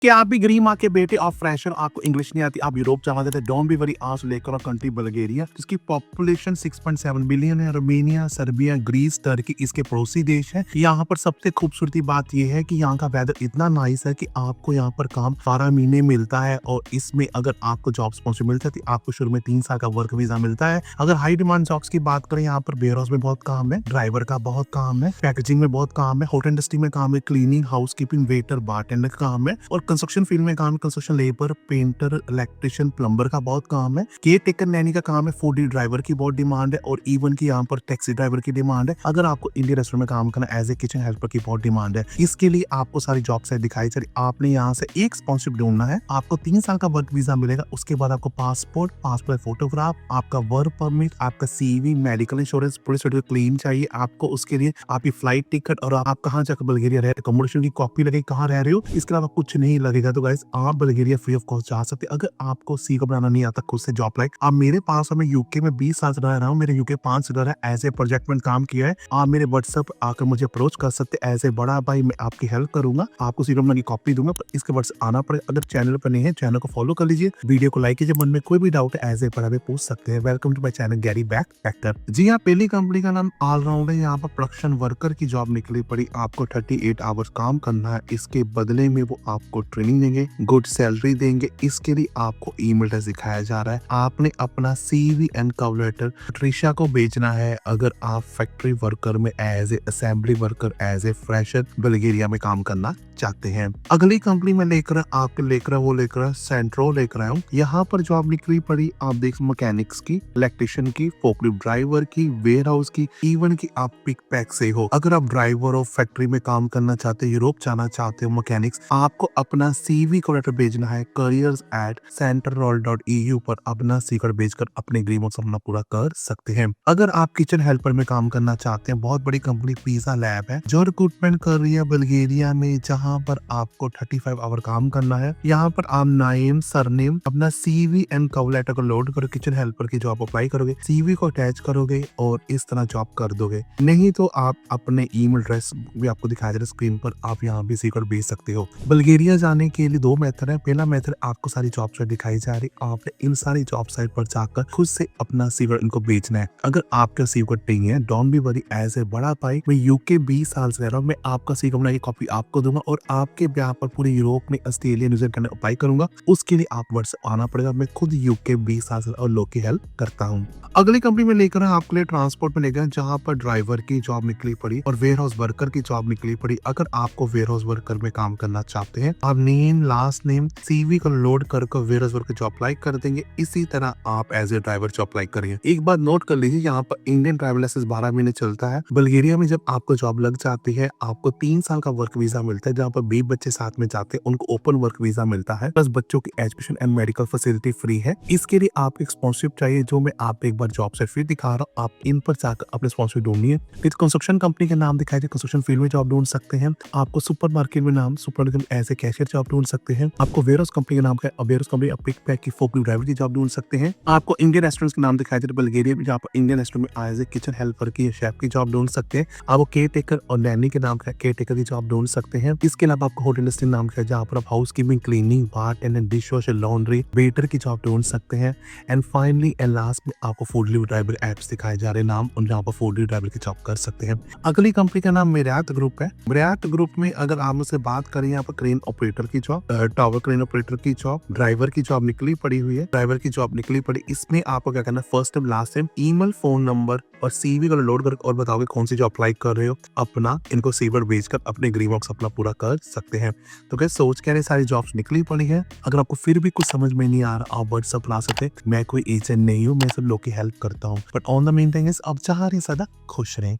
कि आप भी गरीब माँ के बेटे और फ्रेशर, आपको इंग्लिश नहीं आती, आप यूरोप जाना चाहते हैं, डोंट बी वरी, आज लेकर कंट्री बल्गेरिया जिसकी पॉपुलेशन 6.7 बिलियन है। रोमेनिया, सर्बिया, ग्रीस, टर्की इसके पड़ोसी देश है। यहाँ पर सबसे खूबसूरती बात यह है कि यहाँ का वेदर इतना नाइस है कि आपको यहाँ पर काम 12 महीने मिलता है और इसमें अगर आपको जॉब स्पॉन्सर मिल जाती है, आपको शुरू में 3 साल का वर्क वीजा मिलता है। अगर हाई डिमांड जॉब्स की बात करें, यहाँ पर वेयर हाउस में बहुत काम है, ड्राइवर का बहुत काम है, पैकेजिंग में बहुत काम है, होटल इंडस्ट्री में काम है, क्लीनिंग, हाउसकीपिंग, वेटर, बारटेंडर का काम है और कंस्ट्रक्शन फील्ड में काम है, construction labour, painter, electrician, plumber का बहुत काम है, केयर टेकर नैनी का काम है, फूडी ड्राइवर की बहुत डिमांड है और इवन की यहाँ पर टैक्सी ड्राइवर की डिमांड है। अगर आपको इंडियन रेस्टोरेंट में काम करना, एज ए किचन हेल्पर की बहुत डिमांड है। इसके लिए आपको सारी जॉब साइट दिखाई चली, आपने यहाँ से एक स्पॉन्सरशिप ढूंढना है, आपको 3 साल का वर्क वीजा मिलेगा। उसके बाद आपको पासपोर्ट फोटोग्राफ, आपका वर्क परमिट, आपका CV, medical insurance, police certificate claim चाहिए आपको। उसके लिए आपकी फ्लाइट टिकट और आप कहाँ जाकर बल्गेरिया रह रहे, अकोमोडेशन की कॉपी लगे कहाँ रह रहे हो, इसके अलावा कुछ नहीं लगेगा। तो गाइस, आप बल्गेरिया फ्री ऑफ कॉस्ट जा सकते हैं। अगर आपको सी को बनाना नहीं आता, खुद से जॉब लाइक, आप मेरे पास, मैं यूके में 20 साल से रह रहा हूँ, मेरे यूके 5 साल है, एज ए प्रोजेक्ट में काम किया है। आप मेरे व्हाट्सएप आकर मुझे अप्रोच कर सकते हैं, एज ए बड़ा भाई मैं आपकी हेल्प करूंगा, आपको सी की कॉपी दूंगा। पर इसके बाद आना पड़े। अगर चैनल पर नहीं है, चैनल को फॉलो कर लीजिए, वीडियो को लाइक कीजिए, मन में कोई भी डाउट है एज ए बड़ा भाई पूछ सकते हैं। Welcome to my channel Gary back factor. जी हाँ, पहली कंपनी का नाम ऑलराउंडर। यहाँ पर प्रोडक्शन वर्कर की जॉब निकली पड़ी, आपको 38 आवर्स काम करना है। इसके बदले में वो आपको ट्रेनिंग देंगे, गुड सैलरी देंगे। इसके लिए आपको ईमेल एड्रेस दिखाया जा रहा है, आपने अपना CV and cover letter Trisha को भेजना है। अगर आप फैक्ट्री वर्कर में as a assembly worker, as a fresher Bulgaria में काम करना चाहते हैं। अगली कंपनी में लेकर सेंट्रो लेकर आया हूँ। यहाँ पर जॉब निकली पड़ी, आप देख, मैकेनिक्स की, इलेक्ट्रिशियन की, फोकलिफ्ट ड्राइवर की, वेयर हाउस की, इवन की आप पिक पैक से हो। अगर आप ड्राइवर और फैक्ट्री में काम करना चाहते हो, यूरोप जाना चाहते हो, मैकेनिक्स, आपको अपना सीवी को लेटर भेजना है careers@central.eu पर। अपना सीकर भेजकर अपने ड्रीम और सपना पूरा कर सकते हैं। अगर आप किचन हेल्पर में काम करना चाहते हैं, बहुत बड़ी कंपनी पिज्जा लैब है जो रिक्रूटमेंट कर रही है बल्गेरिया में, जहाँ पर आपको 35 आवर काम करना है। यहाँ पर आप नाम, सरनेम, अपना सीवी एंड कवर लेटर को लोड करो, किचन हेल्पर की जॉब अप्लाई करोगे, सीवी को अटैच करोगे और इस तरह जॉब कर दोगे। नहीं तो आप अपने ईमेल एड्रेस भी आपको दिखाया जा रहा है स्क्रीन पर, आप यहाँ भी सीकर भेज सकते हो। बल्गेरिया जाने के लिए 2 मेथड है। पहला मेथड, आपको सारी जॉब साइट दिखाई जा रही, आपने इन सारी जॉब साइट पर जाकर खुद से अपना सीवी इनको बेचना है। अगर आपका सीवी नहीं है, don't be worry, as a बड़ा भाई मैं यूके 20 साल से रह रहा हूँ, मैं आपका सीवी बना की कॉपी आपको दूंगा और आपके ब्याह पर पूरे यूरोप में, ऑस्ट्रेलिया, न्यूजीलैंड करने अप्लाई करूंगा। उसके लिए आप व्हाट्सएप आना पड़ेगा। मैं खुद यूके 20 साल से और लोग की हेल्प करता हूँ। अगली कंपनी में लेकर आपके लिए ट्रांसपोर्ट में लेकर, जहाँ पर ड्राइवर की जॉब निकली पड़ी और वेयर हाउस वर्कर की जॉब निकली पड़ी। अगर आपको वेयर हाउस वर्कर में काम करना चाहते हैं, आप नेम, लास्ट नेम, सीवी को लोड कर warehouse worker job apply कर देंगे। इसी तरह आप as a driver job apply करेंगे। एक बात नोट कर लीजिए, यहाँ पर इंडियन ड्राइवर लाइसेंस 12 महीने चलता है। बल्गेरिया में जब आपको जॉब लग जाती है, आपको 3 साल का वर्क वीजा मिलता है। जहाँ पर 20 बच्चे साथ में जाते हैं, उनको ओपन वर्क वीजा मिलता है, प्लस बच्चों की education and medical facility free है। इसके लिए आपको एक स्पॉन्सरशिप चाहिए, जो मैं आप एक बार जॉब से फिर दिखा रहा हूँ। आप इन पर जाकर अपने स्पॉन्सरशिप ढूंढिए। फिर कंस्ट्रक्शन कंपनी का नाम दिखाई दे, कंस्ट्रक्शन फील्ड में जॉब ढूंढ सकते हैं। आपको सुपरमार्केट में नाम, supermarket as a cashier job ढूंढ सकते हैं। आपको वेयर हाउस कंपनी का नाम है, warehouse company pick pack की, फोकलिफ्ट ड्राइवर की जॉब ढूंढ सकते हैं। आपको इंडियन रेस्टोरेंट्स का नाम दिखाई दे बल्गेरिया में, जहाँ पर इंडियन रेस्टोरेंट में एज ए किचन हेल्पर की, शेफ की जॉब ढूंढ सकते हैं। आपको केयर टेकर और नैनी के नाम है, केयर टेकर की जॉब ढूंढ सकते हैं। इसके अलावा आपको होटल इंडस्ट्री नाम है, जहाँ पर आप housekeeping, cleaning, bartender, dish washer, laundry, waiter की जॉब ढूंढ सकते हैं। एंड फाइनली एंड लास्ट में आपको फूड डिलीवरी ड्राइवर एप्स दिखाए जा रहे नाम, और जहाँ पर फूड डिलीवरी ड्राइवर की जॉब कर सकते हैं। अगली कंपनी का नाम मेरियाट ग्रुप है। मेरियाट ग्रुप में अगर आप मुझसे बात करें, यहाँ पर क्रेन ऑपरेटर की जॉब, टावर क्रेन ऑपरेटर की जॉब, ड्राइवर की जॉब निकली पड़ी हुई है। ड्राइवर की जॉब निकली पड़ी, इसमें आपको क्या करना है, first time, last time, email, phone number और सीवी को लोड कर और बताओगे कौन सी जॉब अप्लाई कर रहे हो। अपना इनको सीवी भेजकर अपने ड्रीम वर्क अपना पूरा कर सकते हैं। तो क्या सोच कह रहे सारी जॉब्स निकली पड़ी है। अगर आपको फिर भी कुछ समझ में नहीं आ रहा, आप व्हाट्सएप ला सकते हैं। मैं कोई एजेंट नहीं हूँ, मैं सब लोग की हेल्प करता हूँ। But on the main thing is, आप चाह रहे ज्यादा खुश रहें।